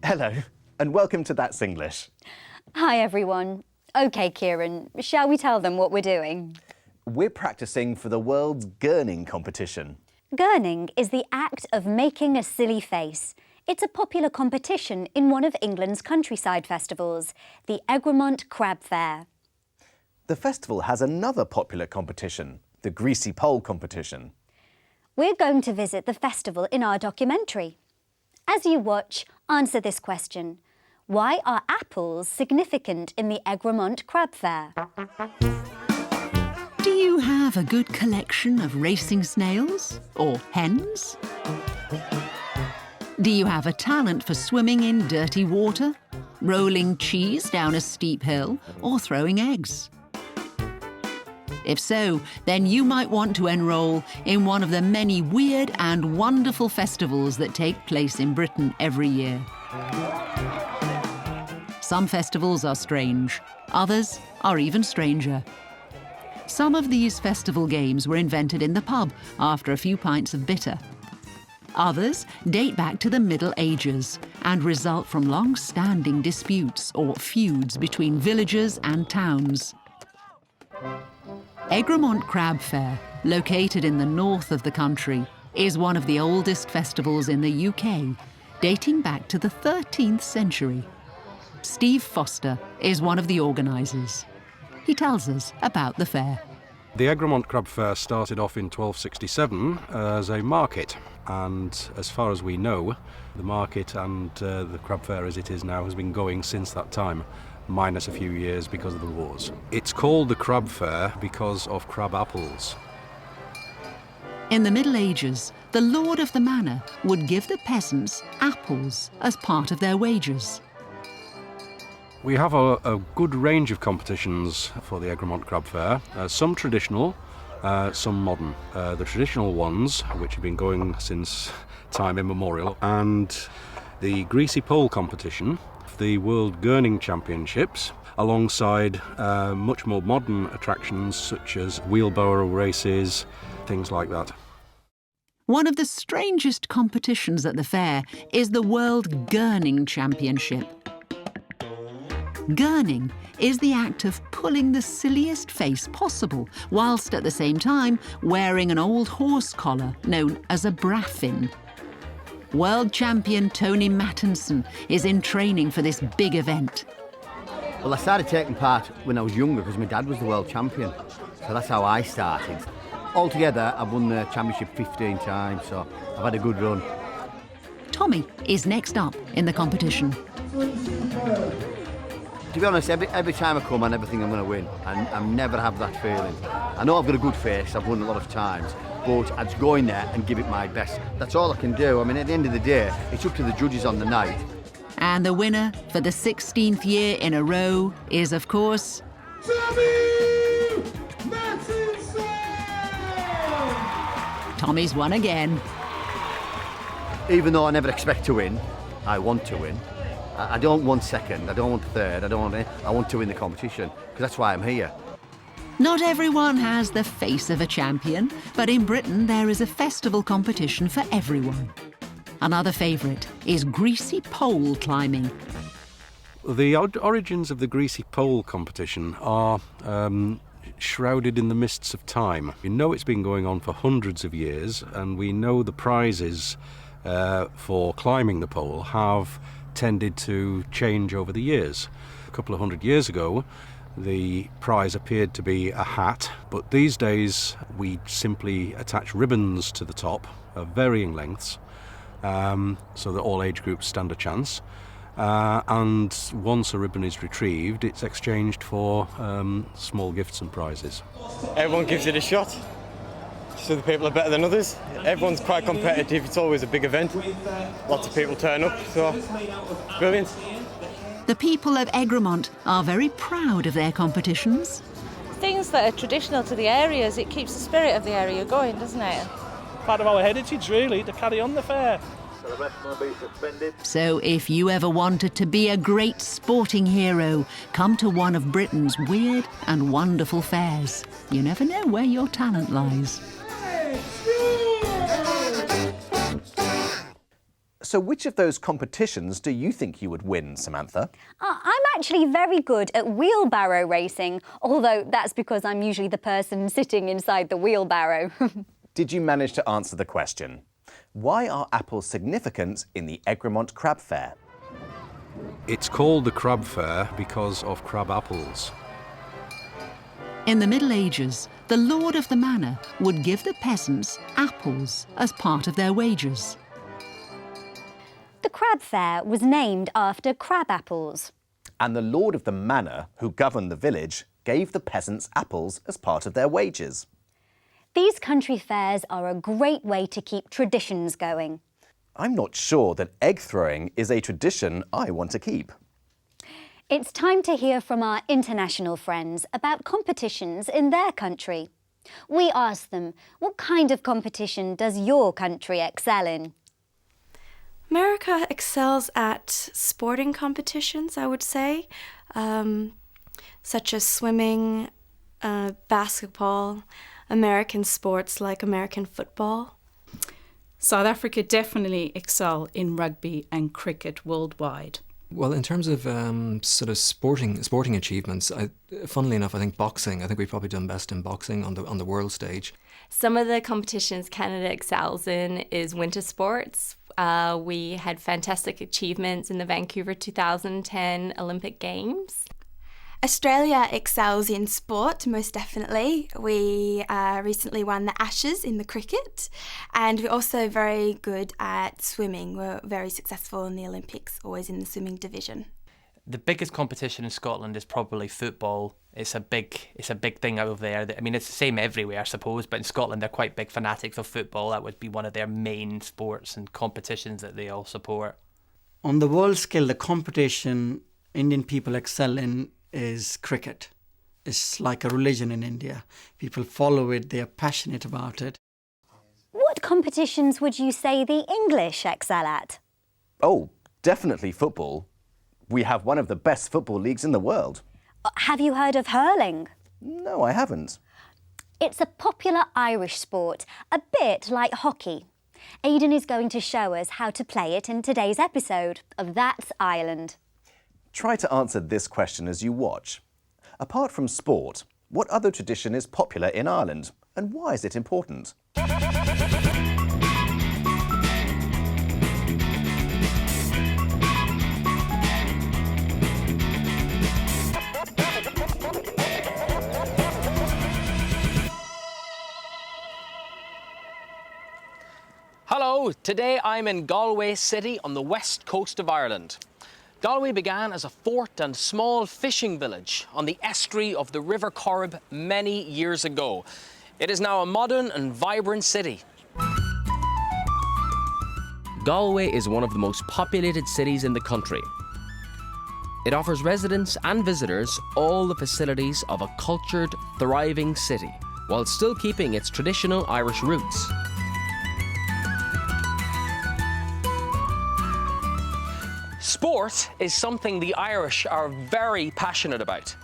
Hello, and welcome to That's English. Hi everyone. OK, Kieran, shall we tell them what we're doing? We're practicing for the world's gurning competition. Gurning is the act of making a silly face. It's a popular competition in one of England's countryside festivals, the Egremont Crab Fair. The festival has another popular competition, the Greasy Pole competition. We're going to visit the festival in our documentary. As you watch, answer this question. Why are apples significant in the Egremont Crab Fair? Do you have a good collection of racing snails or hens? Do you have a talent for swimming in dirty water, rolling cheese down a steep hill, or throwing eggs? If so, then you might want to enrol in one of the many weird and wonderful festivals that take place in Britain every year. Some festivals are strange, others are even stranger. Some of these festival games were invented in the pub after a few pints of bitter. Others date back to the Middle Ages and result from long-standing disputes or feuds between villages and towns. Egremont Crab Fair, located in the north of the country, is one of the oldest festivals in the UK, dating back to the 13th century. Steve Foster is one of the organisers. He tells us about the fair. The Egremont Crab Fair started off in 1267 as a market, and as far as we know, the market and the crab fair as it is now has been going since that time, minus a few years because of the wars. It's called the Crab Fair because of crab apples. In the Middle Ages, the lord of the manor would give the peasants apples as part of their wages. We have a good range of competitions for the Egremont Crab Fair, some traditional, some modern. The traditional ones, which have been going since time immemorial, and the Greasy Pole competition, the World Gurning Championships, alongside much more modern attractions such as wheelbarrow races, things like that. One of the strangest competitions at the fair is the World Gurning Championship. Gurning is the act of pulling the silliest face possible, whilst at the same time wearing an old horse collar known as a braffin. World champion Tony Mattinson is in training for this big event. Well, I started taking part when I was younger because my dad was the world champion, so that's how I started. Altogether, I've won the championship 15 times, so I've had a good run. Tommy is next up in the competition. To be honest, every time I come, I never think I'm going to win. I never have that feeling. I know I've got a good face, I've won a lot of times, but I just go in there and give it my best. That's all I can do. I mean, at the end of the day, it's up to the judges on the night. And the winner for the 16th year in a row is, of course, Tommy Mattinson! Tommy's won again. Even though I never expect to win, I want to win. I don't want second, I don't want third, I want to win the competition, because that's why I'm here. Not everyone has the face of a champion, but in Britain there is a festival competition for everyone. Another favourite is greasy pole climbing. The origins of the Greasy Pole competition are shrouded in the mists of time. We know it's been going on for hundreds of years, and we know the prizes for climbing the pole have tended to change over the years. A couple of hundred years ago, the prize appeared to be a hat, but these days we simply attach ribbons to the top of varying lengths, so that all age groups stand a chance. And once a ribbon is retrieved, it's exchanged for small gifts and prizes. Everyone gives it a shot. Some people are better than others. Everyone's quite competitive. It's always a big event. Lots of people turn up, so brilliant. The people of Egremont are very proud of their competitions. Things that are traditional to the areas, it keeps the spirit of the area going, doesn't it? Part of our heritage, really, to carry on the fair. So if you ever wanted to be a great sporting hero, come to one of Britain's weird and wonderful fairs. You never know where your talent lies. So which of those competitions do you think you would win, Samantha? I'm actually very good at wheelbarrow racing, although that's because I'm usually the person sitting inside the wheelbarrow. Did you manage to answer the question? Why are apples significant in the Egremont Crab Fair? It's called the Crab Fair because of crab apples. In the Middle Ages, the lord of the manor would give the peasants apples as part of their wages. The Crab Fair was named after crab apples. And the lord of the manor, who governed the village, gave the peasants apples as part of their wages. These country fairs are a great way to keep traditions going. I'm not sure that egg throwing is a tradition I want to keep. It's time to hear from our international friends about competitions in their country. We asked them, what kind of competition does your country excel in? America excels at sporting competitions, I would say, such as swimming, basketball, American sports like American football. South Africa definitely excel in rugby and cricket worldwide. Well, in terms of sort of sporting achievements, funnily enough, I think boxing. I think we've probably done best in boxing on the world stage. Some of the competitions Canada excels in is winter sports. We had fantastic achievements in the Vancouver 2010 Olympic Games. Australia excels in sport, most definitely. We recently won the Ashes in the cricket, and we're also very good at swimming. We're very successful in the Olympics, always in the swimming division. The biggest competition in Scotland is probably football. It's a big thing over there. I mean, it's the same everywhere, I suppose, but in Scotland they're quite big fanatics of football. That would be one of their main sports and competitions that they all support. On the world scale, the competition Indian people excel in is cricket. It's like a religion in India. People follow it, they are passionate about it. What competitions would you say the English excel at? Oh, definitely football. We have one of the best football leagues in the world. Have you heard of hurling? No, I haven't. It's a popular Irish sport, a bit like hockey. Aidan is going to show us how to play it in today's episode of That's Ireland. Try to answer this question as you watch. Apart from sport, what other tradition is popular in Ireland, and why is it important? Hello, today I'm in Galway City on the west coast of Ireland. Galway began as a fort and small fishing village on the estuary of the River Corrib many years ago. It is now a modern and vibrant city. Galway is one of the most populated cities in the country. It offers residents and visitors all the facilities of a cultured, thriving city, while still keeping its traditional Irish roots. Sport is something the Irish are very passionate about.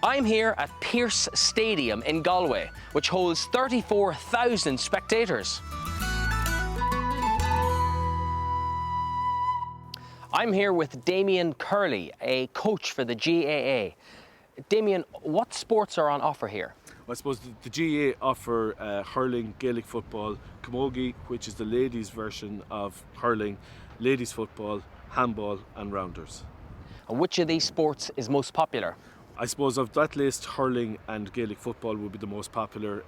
I'm here at Pearse Stadium in Galway, which holds 34,000 spectators. I'm here with Damien Curley, a coach for the GAA. Damien, what sports are on offer here? I suppose the GAA offer hurling, Gaelic football, camogie, which is the ladies' version of hurling, ladies' football, handball and rounders. And which of these sports is most popular? I suppose of that list, hurling and Gaelic football would be the most popular.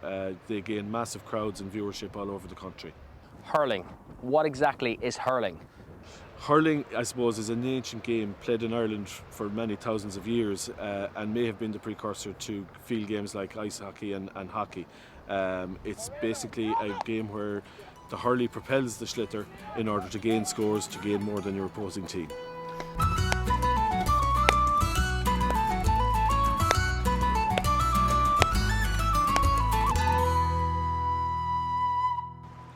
They gain massive crowds and viewership all over the country. Hurling. What exactly is hurling? Hurling, I suppose, is an ancient game played in Ireland for many thousands of years and may have been the precursor to field games like ice hockey and hockey. It's basically a game where the hurley propels the schlitter in order to gain scores, to gain more than your opposing team.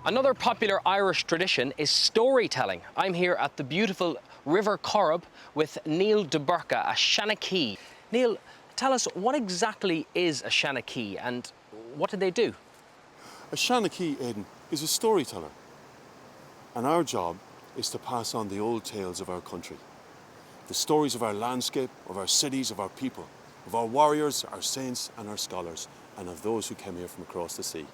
Another popular Irish tradition is storytelling. I'm here at the beautiful River Corrib with Neil de Burka, a Shanachie. Neil, tell us, what exactly is a Shanachie and what do they do? A Shanachie, Aidan, is a storyteller. And our job is to pass on the old tales of our country. The stories of our landscape, of our cities, of our people, of our warriors, our saints and our scholars, and of those who came here from across the sea.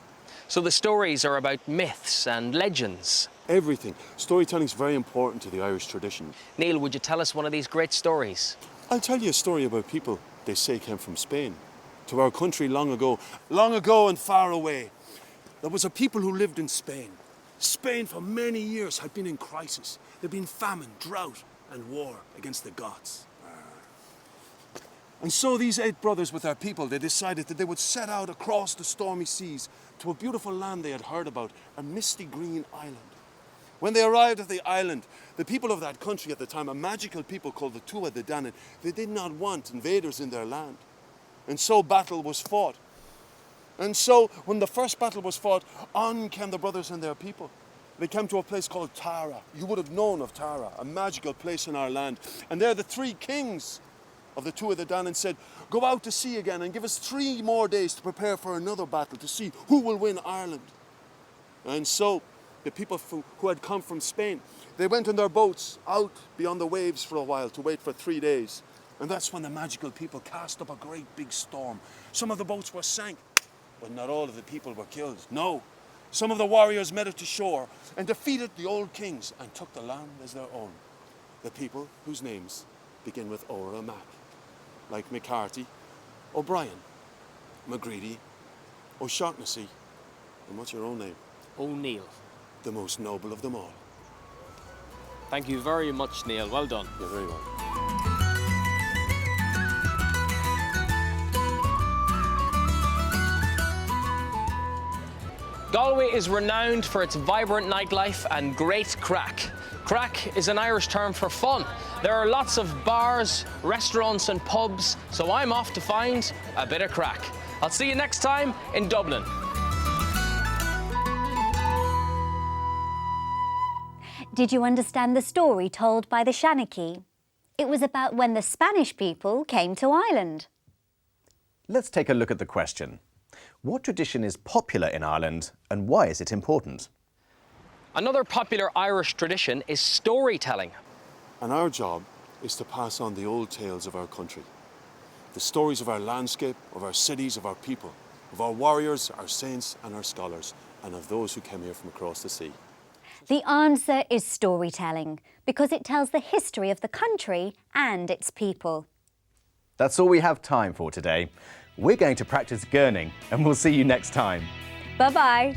So the stories are about myths and legends. Everything. Storytelling is very important to the Irish tradition. Neil, would you tell us one of these great stories? I'll tell you a story about people they say came from Spain to our country long ago and far away. There was a people who lived in Spain. Spain for many years had been in crisis. There'd been famine, drought and war against the Goths. And so these 8 brothers with their people, they decided that they would set out across the stormy seas to a beautiful land they had heard about, a misty green island. When they arrived at the island, the people of that country at the time, a magical people called the Tuatha De Danann, they did not want invaders in their land. And so battle was fought. And so when the first battle was fought, on came the brothers and their people. They came to a place called Tara. You would have known of Tara, a magical place in our land. And there the 3 kings of the Tuatha De Danann said, go out to sea again and give us 3 more days to prepare for another battle to see who will win Ireland. And so the people who had come from Spain, they went in their boats out beyond the waves for a while to wait for 3 days. And that's when the magical people cast up a great big storm. Some of the boats were sank, but not all of the people were killed. No, some of the warriors made it to shore and defeated the old kings and took the land as their own. The people whose names begin with Ora Mac, like McCarthy, O'Brien, McGreedy, O'Shaughnessy, and what's your own name? O'Neill. The most noble of them all. Thank you very much, Neil. Well done. You're very welcome. Galway is renowned for its vibrant nightlife and great crack. Crack is an Irish term for fun. There are lots of bars, restaurants and pubs, so I'm off to find a bit of crack. I'll see you next time in Dublin. Did you understand the story told by the Shanachie? It was about when the Spanish people came to Ireland. Let's take a look at the question. What tradition is popular in Ireland and why is it important? Another popular Irish tradition is storytelling. And our job is to pass on the old tales of our country. The stories of our landscape, of our cities, of our people, of our warriors, our saints and our scholars, and of those who came here from across the sea. The answer is storytelling, because it tells the history of the country and its people. That's all we have time for today. We're going to practice gurning and we'll see you next time. Bye-bye.